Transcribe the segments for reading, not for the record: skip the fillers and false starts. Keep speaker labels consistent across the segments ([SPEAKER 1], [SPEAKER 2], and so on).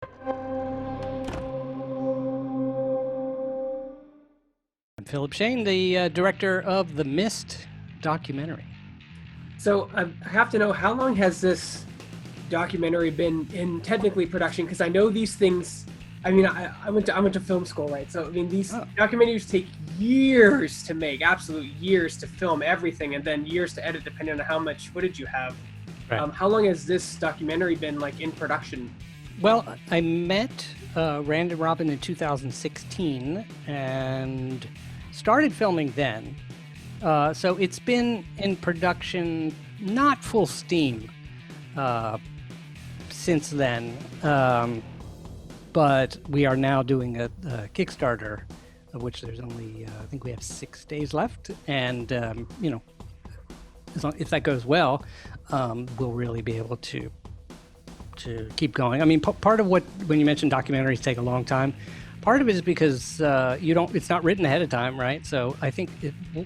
[SPEAKER 1] I'm Philip Shane, the director of the Myst documentary.
[SPEAKER 2] So I have to know, how long has this documentary been in technically production? Because I know these things. I mean, I went to film school, right? So I mean, these documentaries take years to make, absolute years to film everything, and then years to edit, depending on how much footage you have.
[SPEAKER 1] Right.
[SPEAKER 2] How long has this documentary been like in production?
[SPEAKER 1] Well, I met Rand and Robin in 2016 and started filming then. So it's been in production, not full steam, since then. But we are now doing a Kickstarter, of which there's only, I think we have 6 days left. And, if that goes well, we'll really be able to keep going. I mean, part of when you mentioned documentaries take a long time, part of it is because it's not written ahead of time, right? So I think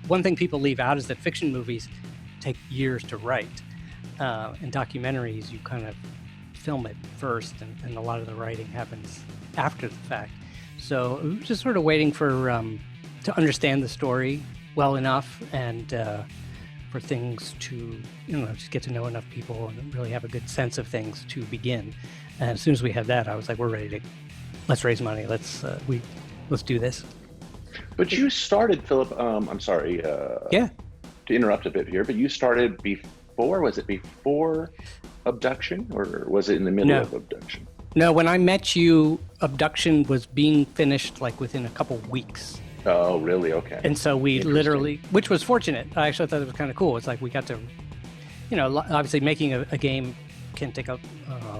[SPEAKER 1] one thing people leave out is that fiction movies take years to write. In documentaries, you kind of film it first, and a lot of the writing happens after the fact. So we're just sort of waiting for to understand the story well enough, and for things to just get to know enough people and really have a good sense of things to begin. And as soon as we had that, I was like, we're ready to let's raise money. Let's do this.
[SPEAKER 3] But you started, Philip. I'm sorry.
[SPEAKER 1] Yeah.
[SPEAKER 3] To interrupt a bit here, but you started before. Was it before Abduction, or was it in the middle of Abduction?
[SPEAKER 1] No, when I met you, Abduction was being finished like within a couple weeks.
[SPEAKER 3] Oh, really? Okay.
[SPEAKER 1] And so we literally, which was fortunate. I actually thought it was kind of cool. It's like we got to, obviously making a game can take a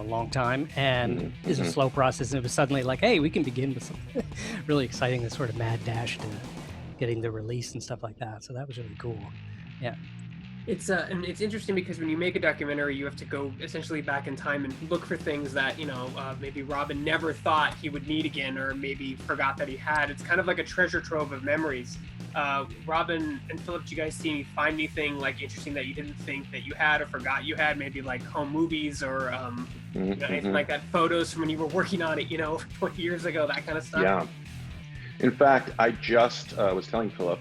[SPEAKER 1] long time and is a slow process. And it was suddenly like, hey, we can begin with something really exciting, this sort of mad dash to getting the release and stuff like that. So that was really cool. Yeah.
[SPEAKER 2] And it's interesting because when you make a documentary, you have to go essentially back in time and look for things that maybe Robin never thought he would need again, or maybe forgot that he had. It's kind of like a treasure trove of memories. Robin and Philip, did you guys find anything like interesting that you didn't think that you had or forgot you had? Maybe like home movies or anything like that, photos from when you were working on it, 20 years ago, that kind of stuff.
[SPEAKER 3] Yeah. In fact, I just was telling Philip,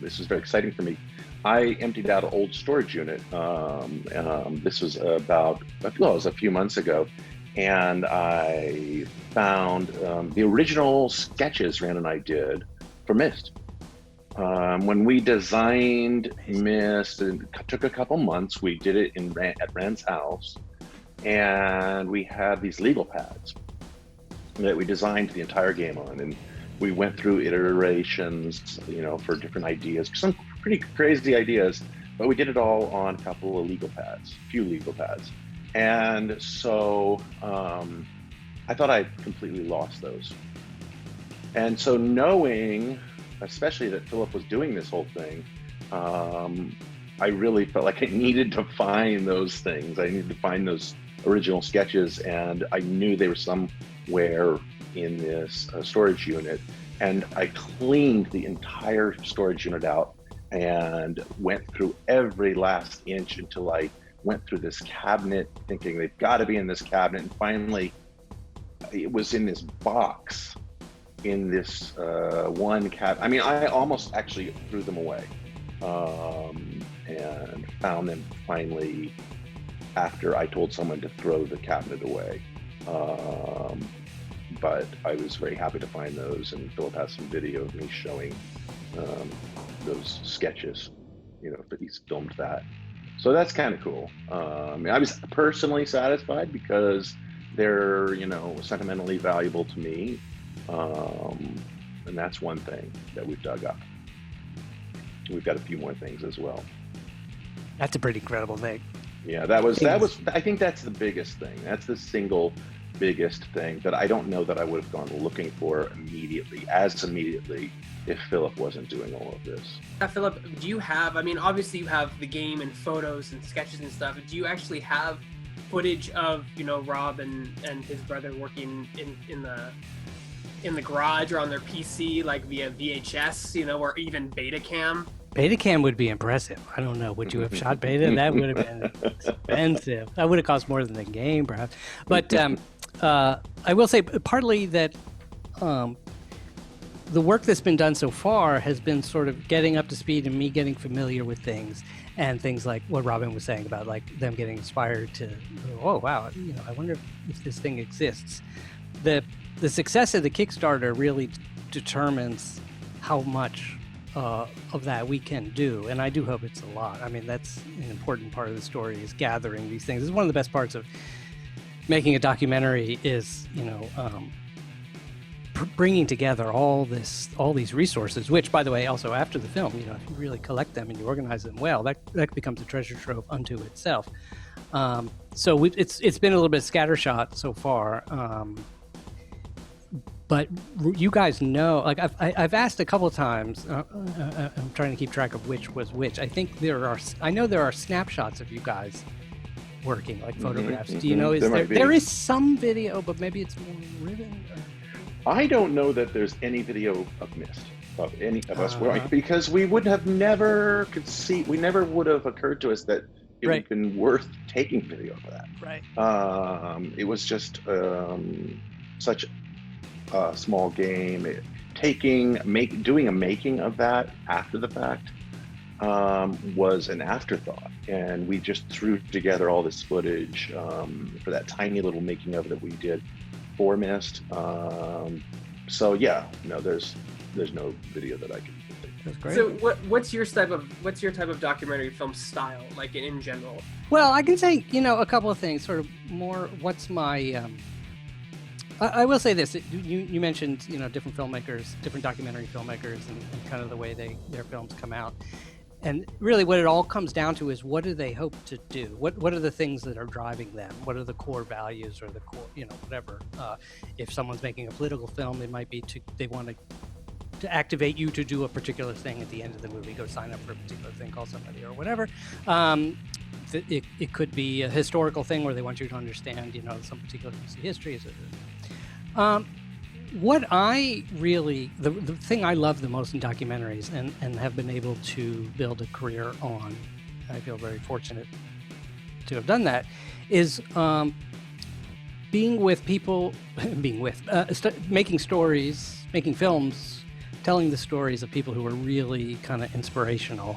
[SPEAKER 3] this was very exciting for me. I emptied out an old storage unit. This was it was a few months ago, and I found the original sketches Rand and I did for Myst. When we designed Myst, it took a couple months. We did it at Rand's house, and we had these legal pads that we designed the entire game on, and we went through iterations, for different ideas, some pretty crazy ideas, but we did it all on a few legal pads. And so I thought I'd completely lost those. And so knowing, especially that Philip was doing this whole thing, I really felt like I needed to find those things. I needed to find those original sketches, and I knew they were somewhere in this storage unit. And I cleaned the entire storage unit out and went through every last inch until I went through this cabinet thinking they've got to be in this cabinet. And finally, it was in this box in this one cabinet. I mean, I almost actually threw them away and found them finally after I told someone to throw the cabinet away. But I was very happy to find those, and Philip has some video of me showing those sketches, that he's filmed that. So that's kind of cool. I was personally satisfied because they're, sentimentally valuable to me. And that's one thing that we've dug up. We've got a few more things as well.
[SPEAKER 1] That's a pretty incredible thing.
[SPEAKER 3] Yeah, I think that's the biggest thing. That's the single biggest thing that I don't know that I would have gone looking for immediately if Philip wasn't doing all of this.
[SPEAKER 2] Philip, do you have, obviously you have the game and photos and sketches and stuff, but do you actually have footage of, Rob and his brother working in the garage or on their PC, like via VHS, or even Betacam?
[SPEAKER 1] Betacam would be impressive. I don't know. Would you have shot beta? That would have been expensive. That would have cost more than the game, perhaps. But I will say partly that the work that's been done so far has been sort of getting up to speed and me getting familiar with things, and things like what Robin was saying about like them getting inspired to, oh wow, I wonder if this thing exists. The success of the Kickstarter really determines how much of that we can do, and I do hope it's a lot. I mean, that's an important part of the story, is gathering these things. It's one of the best parts of making a documentary, is bringing together all these resources, which, by the way, also after the film, if you really collect them and you organize them well, that becomes a treasure trove unto itself. So it's been a little bit scattershot so far, but you guys know, like I've asked a couple of times. I'm trying to keep track of which was which. I know there are snapshots of you guys working, like photographs. Do you know? There is some video, but maybe it's more written.
[SPEAKER 3] I don't know that there's any video of Myst, of any of us, because we would have never would have occurred to us that it would have been worth taking video for that.
[SPEAKER 1] Right.
[SPEAKER 3] It was just such a small game. Doing a making of that after the fact was an afterthought, and we just threw together all this footage for that tiny little making of it that we did for Myst. So yeah, no, there's no video that I can think of.
[SPEAKER 1] That's great.
[SPEAKER 2] So what's your type of documentary film style, like in general?
[SPEAKER 1] Well, I can say, a couple of things, sort of more what's my I will say this. You mentioned, different filmmakers, different documentary filmmakers, and kind of the way their films come out. And really what it all comes down to is, what do they hope to do? What are the things that are driving them? What are the core values, or the core, whatever. If someone's making a political film, it might be they want to activate you to do a particular thing at the end of the movie, go sign up for a particular thing, call somebody, or whatever. It could be a historical thing where they want you to understand, some particular piece of history. What I really, the thing I love the most in documentaries, and have been able to build a career on, I feel very fortunate to have done that, is being with people, making stories, making films, telling the stories of people who are really kind of inspirational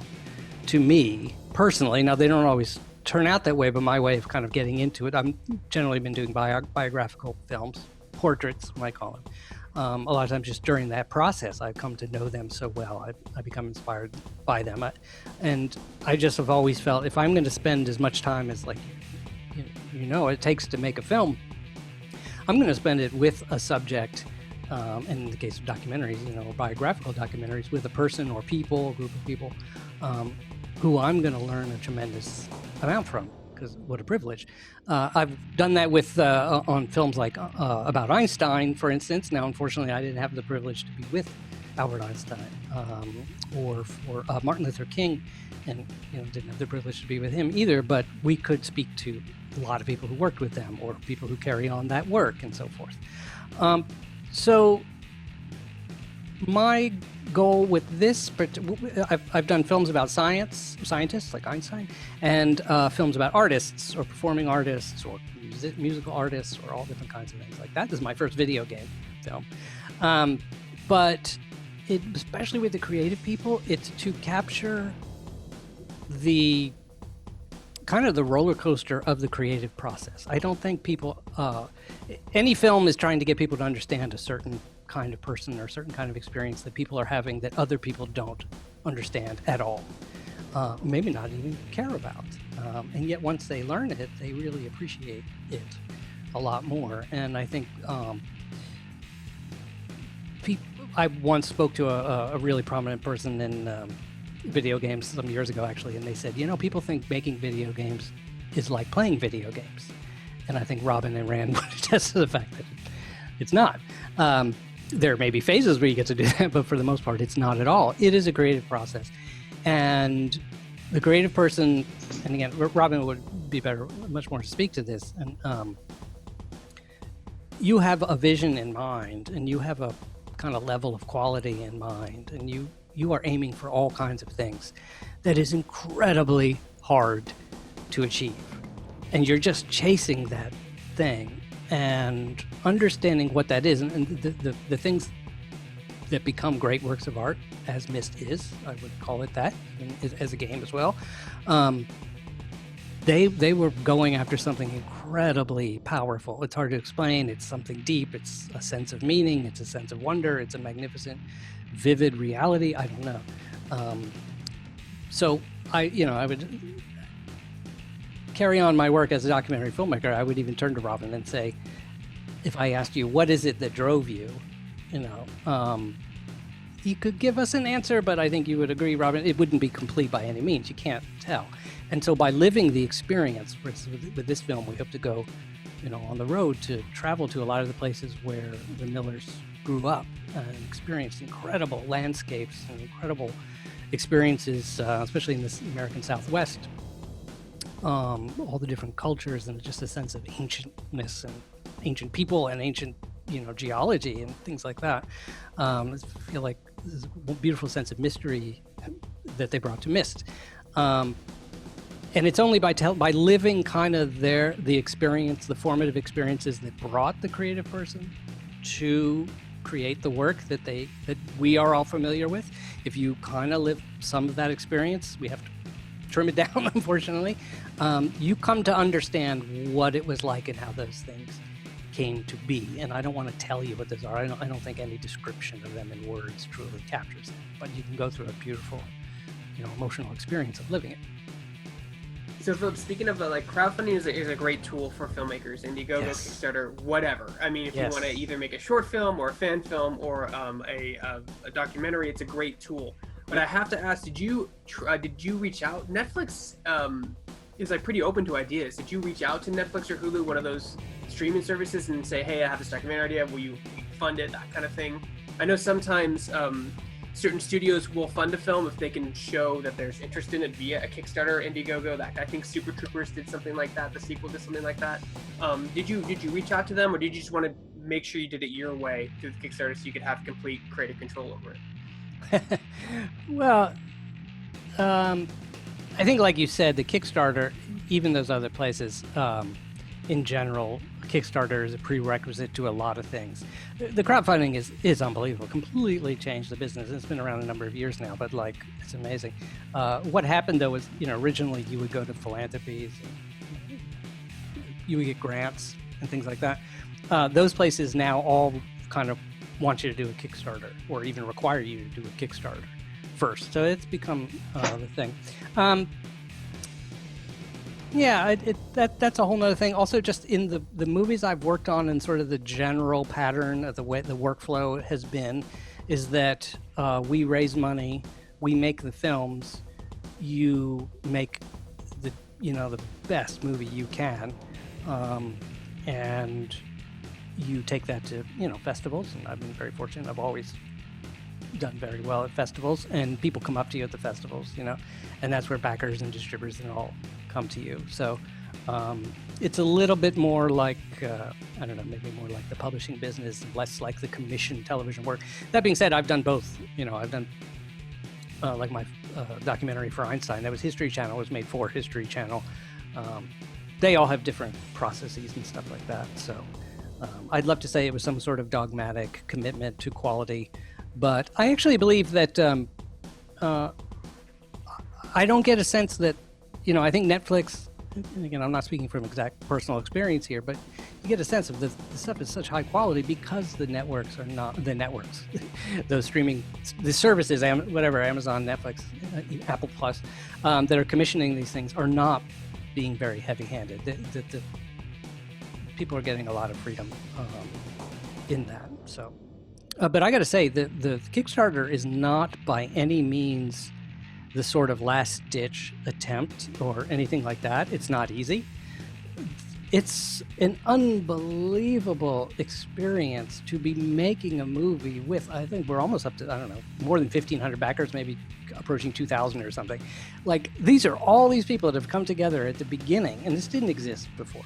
[SPEAKER 1] to me personally. Now, they don't always turn out that way, but my way of kind of getting into it, I've generally been doing biographical films, portraits, I call them. A lot of times just during that process, I've come to know them so well. I become inspired by them. And I just have always felt, if I'm going to spend as much time as it takes to make a film, I'm going to spend it with a subject, and in the case of documentaries, or biographical documentaries, with a person or people, a group of people, who I'm going to learn a tremendous amount from. Because what a privilege. I've done that with on films like about Einstein, for instance. Now, unfortunately, I didn't have the privilege to be with Albert Einstein, or for Martin Luther King, and didn't have the privilege to be with him either. But we could speak to a lot of people who worked with them, or people who carry on that work, and so forth. So my goal with this, I've done films about scientists like Einstein, and films about artists or performing artists or musical artists, or all different kinds of things like that. This is my first video game film. But especially with the creative people, it's to capture the kind of the roller coaster of the creative process. I don't think people, any film is trying to get people to understand a certain kind of person or a certain kind of experience that people are having that other people don't understand at all, maybe not even care about. And yet once they learn it, they really appreciate it a lot more. And I think I once spoke to a really prominent person in video games some years ago, actually, and they said, people think making video games is like playing video games. And I think Robin and Rand would attest to the fact that it's not. There may be phases where you get to do that, but for the most part, it's not at all. It is a creative process. And the creative person, and again, Robin would be much more to speak to this, and you have a vision in mind, and you have a kind of level of quality in mind, and you are aiming for all kinds of things that is incredibly hard to achieve. And you're just chasing that thing and understanding what that is, and the things that become great works of art, as Myst is, I would call it that, and as a game as well. They were going after something incredibly powerful. It's hard to explain. It's something deep. It's a sense of meaning. It's a sense of wonder. It's a magnificent, vivid reality. I don't know. So I would carry on my work as a documentary filmmaker. I would even turn to Robin and say, if I asked you, what is it that drove you? You could give us an answer, but I think you would agree, Robin, it wouldn't be complete by any means. You can't tell. And so by living the experience, with this film, we hope to go, on the road to travel to a lot of the places where the Millers grew up and experienced incredible landscapes and incredible experiences, especially in this American Southwest. All the different cultures and just a sense of ancientness and ancient people and ancient, geology and things like that. I feel like there's a beautiful sense of mystery that they brought to Myst. And it's only by living kind of the experience, the formative experiences that brought the creative person to create the work that we are all familiar with. If you kind of live some of that experience, we have to trim it down, unfortunately. You come to understand what it was like and how those things came to be. And I don't want to tell you what those are. I don't think any description of them in words truly captures them. But you can go through a beautiful, emotional experience of living it.
[SPEAKER 2] So, Philip, speaking of crowdfunding is a great tool for filmmakers. Indiegogo,
[SPEAKER 1] Yes.
[SPEAKER 2] Kickstarter, whatever. I mean, if
[SPEAKER 1] Yes.
[SPEAKER 2] you want to either make a short film or a fan film or a documentary, it's a great tool. But I have to ask, did you reach out? Netflix is pretty open to ideas. Did you reach out to Netflix or Hulu, one of those streaming services, and say, hey, I have this documentary idea, will you fund it, that kind of thing? I know sometimes certain studios will fund a film if they can show that there's interest in it via a Kickstarter, Indiegogo. I think Super Troopers did something like that. The sequel did something like that. Did you reach out to them, or did you just want to make sure you did it your way through the Kickstarter so you could have complete creative control over it?
[SPEAKER 1] Well, I think, like you said, the Kickstarter, even those other places, in general, Kickstarter is a prerequisite to a lot of things. The crowdfunding is unbelievable. Completely changed the business. It's been around a number of years now, but it's amazing. What happened though was, originally you would go to philanthropies, and you would get grants and things like that. Those places now all kind of want you to do a Kickstarter, or even require you to do a Kickstarter first. So it's become the thing. Yeah, that's a whole nother thing. Also, just in the movies I've worked on, and sort of the general pattern of the way the workflow has been, is that we raise money, we make the films, you make the best movie you can, and you take that to festivals. And I've been very fortunate. I've always done very well at festivals, and people come up to you at the festivals, and that's where backers and distributors and all come to you. So it's a little bit more like I don't know, maybe more like the publishing business, less like the commissioned television work. That being said, I've done both. I've done like my documentary for Einstein. That was History Channel. It was made for History Channel. They all have different processes and stuff like that. So I'd love to say it was some sort of dogmatic commitment to quality, but I actually believe that I don't get a sense that, I think Netflix, and again, I'm not speaking from exact personal experience here, but you get a sense of the stuff is such high quality because the networks are not the networks, those streaming, the services, whatever, Amazon, Netflix, Apple Plus, that are commissioning these things are not being very heavy-handed. The people are getting a lot of freedom in that. So, but I got to say, the Kickstarter is not by any means the sort of last-ditch attempt or anything like that. It's not easy. It's an unbelievable experience to be making a movie with, I think we're almost up to, I don't know, more than 1,500 backers, maybe approaching 2,000 or something. These are all these people that have come together at the beginning, and this didn't exist before,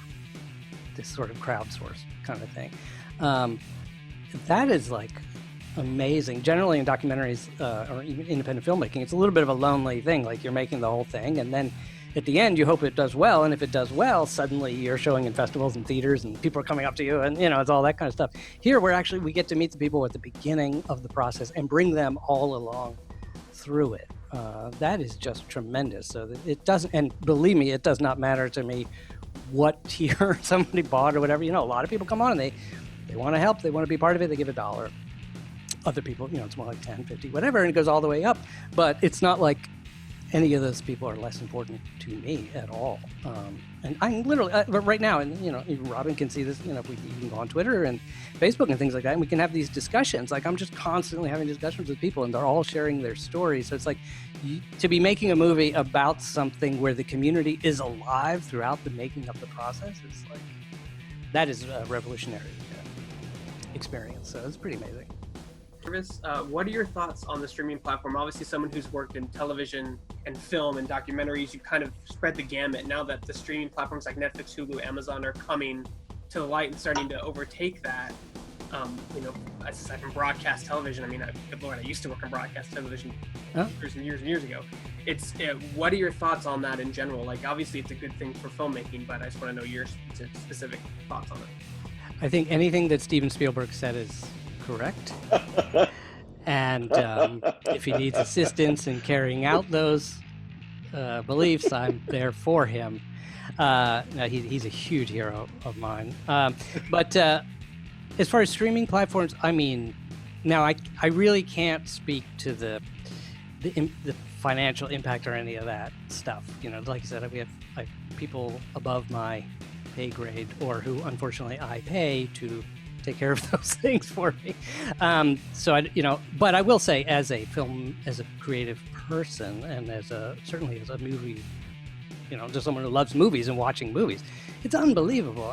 [SPEAKER 1] this sort of crowdsource kind of thing. That is amazing. Generally in documentaries or even independent filmmaking, it's a little bit of a lonely thing. You're making the whole thing, and then at the end, you hope it does well, and if it does well, suddenly you're showing in festivals and theaters, and people are coming up to you, and it's all that kind of stuff. Here, we get to meet the people at the beginning of the process and bring them all along through it. That is just tremendous. So that it doesn't, and believe me, it does not matter to me what tier somebody bought or whatever. A lot of people come on and they want to help, they want to be part of it, they give $1. Other people, it's more like 10, 50, whatever, and it goes all the way up. But it's not like any of those people are less important to me at all. And I'm literally, but right now, and Robin can see this, if we can go on Twitter and Facebook and things like that, and we can have these discussions. Like, I'm just constantly having discussions with people, and they're all sharing their stories. So it's like, to be making a movie about something where the community is alive throughout the making of the process, is like, that is a revolutionary experience. So it's pretty amazing.
[SPEAKER 2] What are your thoughts on the streaming platform? Obviously, someone who's worked in television and film and documentaries, you kind of spread the gamut. Now that the streaming platforms like Netflix, Hulu, Amazon are coming to the light and starting to overtake that, aside from broadcast television, good Lord, I used to work on broadcast television years and years ago. What are your thoughts on that in general? Like, obviously, it's a good thing for filmmaking, but I just want to know your specific thoughts on it.
[SPEAKER 1] I think anything that Steven Spielberg said is correct. And if he needs assistance in carrying out those beliefs, I'm there for him. No, he's a huge hero of mine. But as far as streaming platforms, now I really can't speak to the financial impact or any of that stuff. Like you said, we have people above my pay grade, or who unfortunately I pay to take care of those things for me. But I will say, as a creative person, and certainly as a movie, just someone who loves movies and watching movies, it's unbelievable.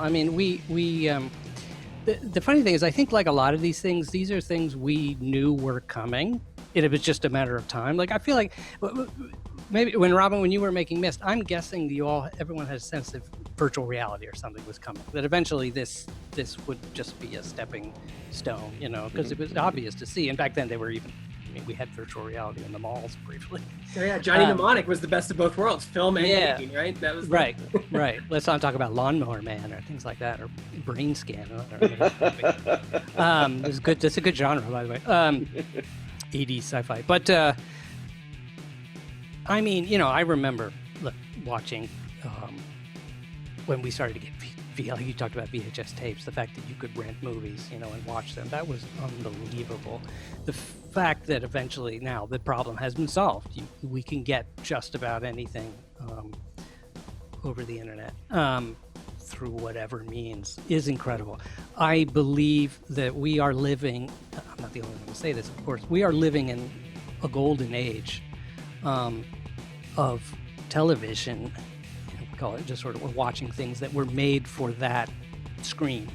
[SPEAKER 1] The funny thing is, I think like a lot of these things, these are things we knew were coming. It was just a matter of time. Like, I feel like maybe when you were making Myst, I'm guessing everyone had a sense that virtual reality or something was coming, that eventually this would just be a stepping stone, because it was obvious to see. And back then we had virtual reality in the malls briefly.
[SPEAKER 2] Oh, yeah, Johnny Mnemonic was the best of both worlds, film and making, right? That was
[SPEAKER 1] right. Let's not talk about Lawnmower Man or things like that, or Brain Scan. It's good. That's a good genre, by the way. 80s sci-fi. But I remember watching when we started to get like you talked about VHS tapes, the fact that you could rent movies, and watch them. That was unbelievable. The fact that eventually now the problem has been solved. We can get just about anything over the internet through whatever means is incredible. I believe that we are living, I'm not the only one to say this, of course, we are living in a golden age of television. We call it just sort of, we're watching things that were made for that screen.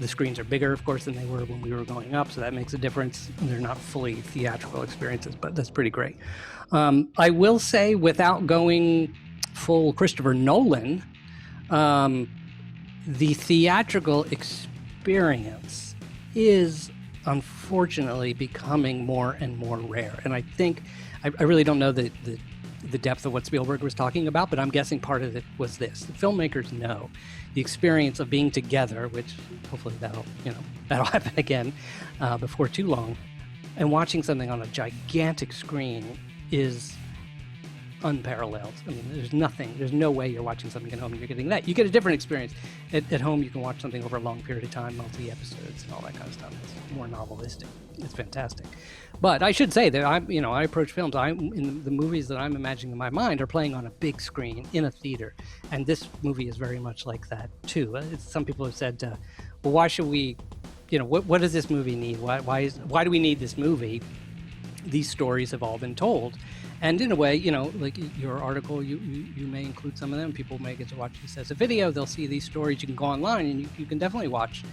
[SPEAKER 1] The screens are bigger, of course, than they were when we were growing up, so that makes a difference. They're not fully theatrical experiences, but that's pretty great. I will say, without going full Christopher Nolan, the theatrical experience is unfortunately becoming more and more rare. And I think, I really don't know the depth of what Spielberg was talking about, but I'm guessing part of it was this. The filmmakers know the experience of being together, which hopefully that'll happen again before too long, and watching something on a gigantic screen is unparalleled. There's no way you're watching something at home and you're getting that. You get a different experience. At home, you can watch something over a long period of time, multi-episodes and all that kind of stuff. It's more novelistic. It's fantastic. But I should say that I approach films, in the movies that I'm imagining in my mind are playing on a big screen in a theater. And this movie is very much like that too. Some people have said, well, why should we, what does this movie need? Why do we need this movie? These stories have all been told. And in a way, like your article, you may include some of them. People may get to watch this as a video. They'll see these stories. You can go online and you can definitely watch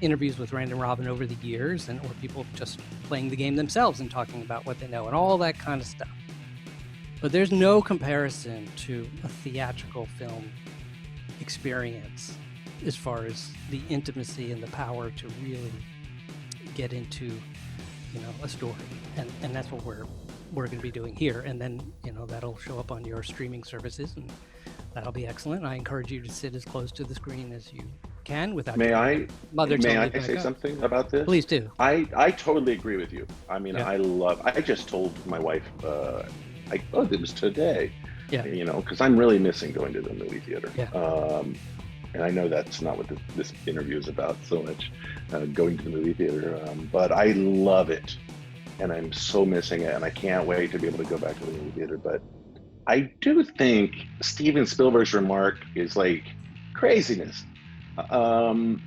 [SPEAKER 1] interviews with Rand and Robin over the years, or people just playing the game themselves and talking about what they know and all that kind of stuff. But there's no comparison to a theatrical film experience as far as the intimacy and the power to really get into, a story. And that's what we're going to be doing here. And then, that'll show up on your streaming services, and That'll be excellent. I encourage you to sit as close to the screen as you can without
[SPEAKER 3] May
[SPEAKER 1] your
[SPEAKER 3] I
[SPEAKER 1] mother
[SPEAKER 3] may
[SPEAKER 1] telling
[SPEAKER 3] I
[SPEAKER 1] you back
[SPEAKER 3] say
[SPEAKER 1] up.
[SPEAKER 3] something about this?
[SPEAKER 1] Please do.
[SPEAKER 3] I totally agree with you. I mean,
[SPEAKER 1] Yeah.
[SPEAKER 3] I just told my wife, it was today,
[SPEAKER 1] Yeah.
[SPEAKER 3] you know, because I'm really missing going to the movie theater.
[SPEAKER 1] Yeah.
[SPEAKER 3] And I know that's not what this interview is about so much, going to the movie theater, but I love it. And I'm so missing it, and I can't wait to be able to go back to the movie theater. But I do think Steven Spielberg's remark is like craziness. Um,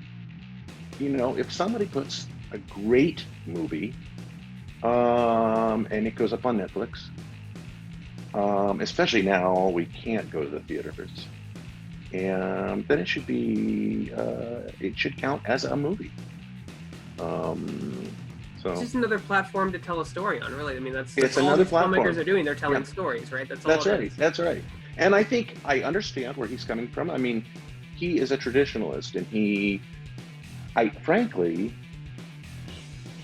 [SPEAKER 3] you know, if somebody puts a great movie, and it goes up on Netflix, especially now we can't go to the theaters, and then it should be, it should count as a movie. So
[SPEAKER 2] It's just another platform to tell a story on, really. I mean,
[SPEAKER 3] it's
[SPEAKER 2] all
[SPEAKER 3] another
[SPEAKER 2] these
[SPEAKER 3] platform.
[SPEAKER 2] filmmakers are doing. They're telling
[SPEAKER 3] Yeah.
[SPEAKER 2] stories, right? All
[SPEAKER 3] That's
[SPEAKER 2] it
[SPEAKER 3] right.
[SPEAKER 2] is.
[SPEAKER 3] That's right. And I think I understand where he's coming from. I mean, he is a traditionalist, and frankly,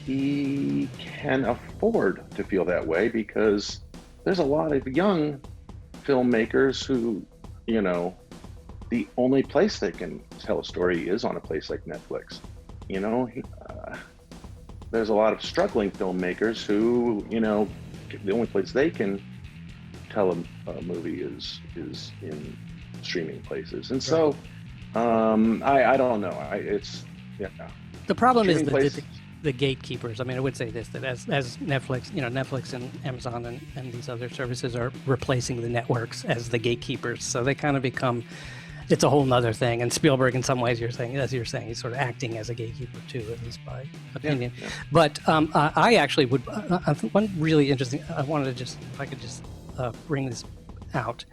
[SPEAKER 3] he can afford to feel that way because there's a lot of young filmmakers who, you know, the only place they can tell a story is on a place like Netflix. You know, there's a lot of struggling filmmakers who, you know, the only place they can tell a movie is in streaming places. And so, I don't know.
[SPEAKER 1] The problem is
[SPEAKER 3] Streaming
[SPEAKER 1] the gatekeepers. I mean, I would say this, that as Netflix, you know, Netflix and Amazon and these other services are replacing the networks as the gatekeepers. So they kind of become, it's a whole nother thing. And Spielberg, in some ways, as you're saying, he's sort of acting as a gatekeeper too, at least by opinion.
[SPEAKER 3] Yeah.
[SPEAKER 1] But I actually would, one really interesting, I wanted to just, if I could just bring this out.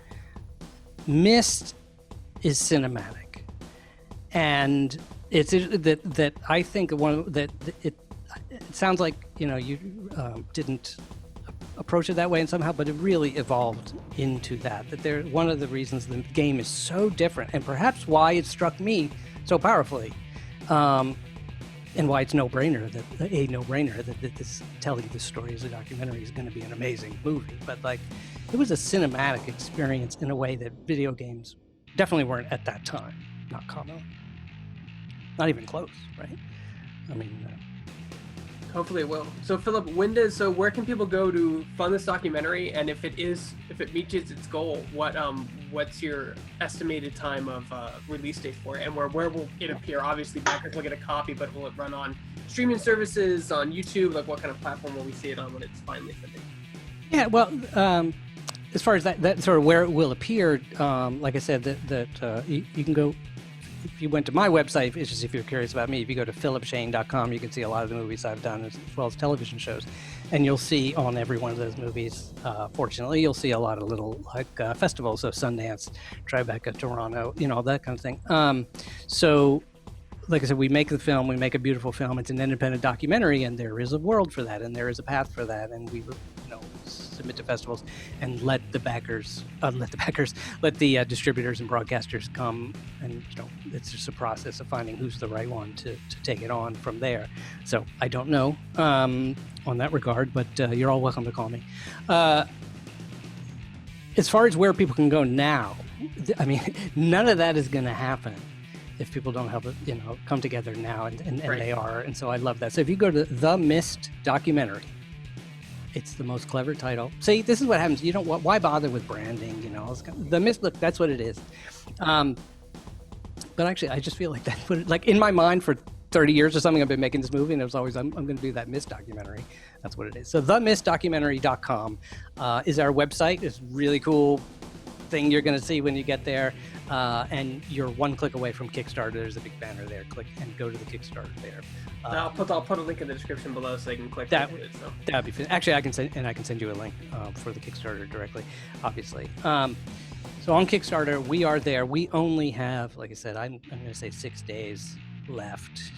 [SPEAKER 1] Myst is cinematic. And it's that I think it sounds like, you know, you didn't approach it that way, and somehow, but it really evolved into that. That one of the reasons the game is so different, and perhaps why it struck me so powerfully, and why it's a no-brainer that this telling this story as a documentary is going to be an amazing movie. But like, it was a cinematic experience in a way that video games definitely weren't at that time. Not common. Not even close, right? I mean,
[SPEAKER 2] Hopefully it will. So Philip, where can people go to fund this documentary? And if it reaches its goal, what's your estimated time of release date for it? And where will it appear? Obviously, backers will get a copy, but will it run on streaming services, on YouTube? Like, what kind of platform will we see it on when it's finally finished?
[SPEAKER 1] yeah, well, as far as that sort of where it will appear, like I said, that you can go. If you went to my website, it's just if you're curious about me, if you go to philipshane.com, you can see a lot of the movies I've done as well as television shows. And you'll see on every one of those movies, fortunately, you'll see a lot of little festivals, so Sundance, Tribeca, Toronto, you know, that kind of thing. So, like I said, we make a beautiful film. It's an independent documentary, and there is a world for that, and there is a path for that. And we, submit to festivals and let the distributors and broadcasters come, and it's just a process of finding who's the right one to take it on from there. So I don't know on that regard, but you're all welcome to call me. As far as where people can go now, I mean, none of that is going to happen if people don't help it, come together now, and
[SPEAKER 2] Right.
[SPEAKER 1] They are. And so I love that. So if you go to the Myst documentary, it's the most clever title. See, this is what happens. Why bother with branding? The Myst. Look, that's what it is. But actually, I just feel like that's what like in my mind for 30 years or something. I've been making this movie, and it was always I'm going to do that Myst documentary. That's what it is. So themystdocumentary.com is our website. It's a really cool thing you're going to see when you get there, and you're one click away from Kickstarter. There's a big banner there. Click and go to the Kickstarter there.
[SPEAKER 2] I'll put a link in the description below so you can click
[SPEAKER 1] That-
[SPEAKER 2] on it. So.
[SPEAKER 1] That'd be fantastic. Actually, I can send you a link for the Kickstarter directly, obviously. So on Kickstarter, we are there. We only have, like I said, I'm going to say 6 days left,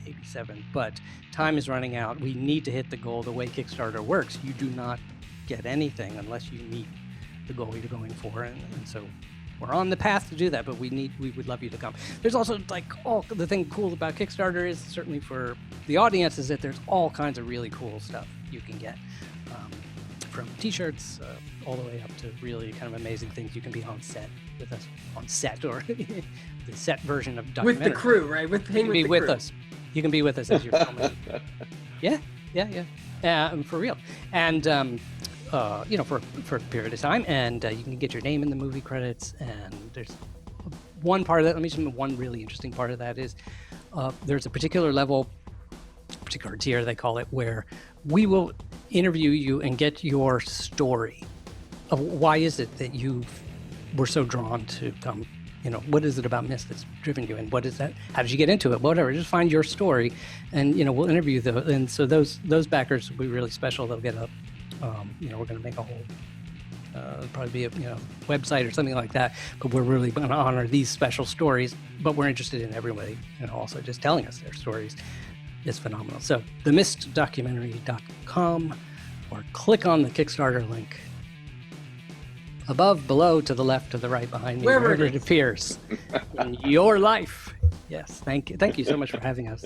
[SPEAKER 1] maybe 7, but time is running out. We need to hit the goal. The way Kickstarter works, you do not get anything unless you meet the goal you're going for, and so we're on the path to do that, but we would love you to come. There's also the thing cool about Kickstarter is, certainly for the audience, is that there's all kinds of really cool stuff you can get. from T-shirts all the way up to really kind of amazing things. You can be on set with us, on set, or the set version of documentary.
[SPEAKER 2] With the crew, right? With
[SPEAKER 1] You can be with
[SPEAKER 2] crew.
[SPEAKER 1] us. You can be with us as you're filming. Yeah, for real. And for a period of time, and you can get your name in the movie credits. And there's one part of that. Let me just one really interesting part of that is there's a particular level, particular tier they call it, where we will interview you and get your story of why is it that you were so drawn to come. What is it about Myst that's driven you, and what is that? How did you get into it? Whatever. Just find your story, and we'll interview those. And so those backers will be really special. They'll get a, we're going to make a whole, probably be a website or something like that. But we're really going to honor these special stories. But we're interested in everybody, also just telling us their stories is phenomenal. So themystdocumentary.com, or click on the Kickstarter link. Above, below, to the left, to the right, behind me,
[SPEAKER 2] Wherever
[SPEAKER 1] it appears in your life. Yes, thank you so much for having us.